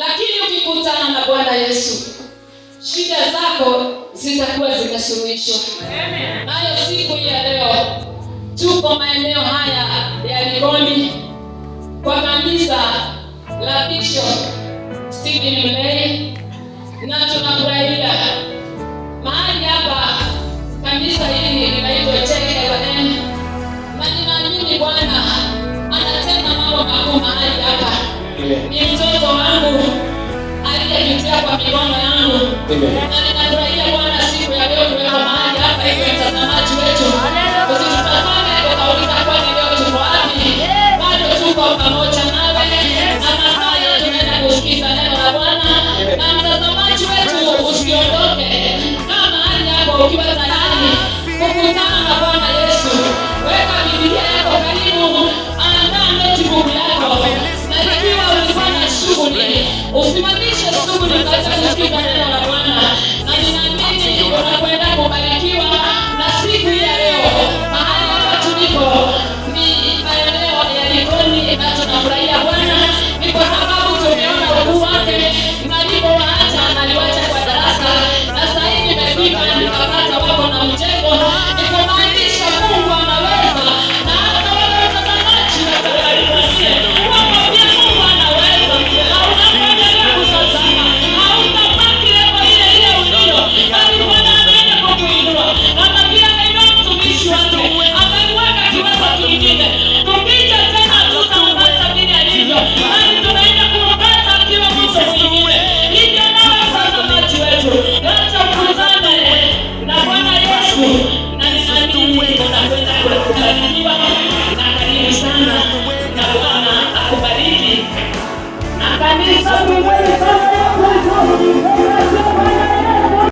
Lakini ukikutana na Bwana Yesu, shida zako zitakuwa zimesuluhishwa. Amen. Nayo siku ya leo tuko maeneo haya ya Likoni kwa kanisa la Bishop Stephen Mulei, na tunafurahia mahali hapa. Kanisa hili linaitwa JLM, na ninaamini Bwana anatenda mambo makuu mahali hapa. Ni mtoto wangu aliyepitia kwa mikono yangu, na ninafurahia Bwana siku ya leo kuweka mahali hapa hivi mtazamaji wetu. Usitutazame ukauliza kwani leo tuko wapi? Bado tuko pamoja nawe, na masaa yetu tunaenda kusikiza neno la Bwana. Na mtazamaji wetu usiondoke, kama mahali hapo ukiwa tayari kukutana na Bwana Yesu, weka Biblia yako karibu, andaa notebook yako, na ikiwa ulikuwa na shughuli, usimamishe shughuli katika kusikiza neno la Bwana. Na ninaamini unakwenda kubarikiwa na siku ya leo. Mahali hapa tulipo ni maeneo ya Likoni, na tunafurahia Bwana ni kwa sababu tumeona ukuu wake. Nalipowaacha naliwacha kwa darasa, na sasa hivi nimefika nikapata wako na mjengo. Nikumaanisha Mungu anaweza, na hata wewe mtazamaji nakukaribisha. Mwambie Mungu anaweza. Haunaendelea kutazama, hautabaki leo ile ile ulio, bali Bwana anaenda kukuinua. Na pia ndio mtumishi wake amekuweka kiwango kingine. Tukija tena tutampata vile alivyo, bali tunaenda kumpata akiwa mtu mwingine. Hivyo nawe mtazamaji wetu, acha kutazame na Bwana Yesu, na ninaamini unakwenda kubarikiwa. Na karibu sana, na Bwana akubariki. Na kanisa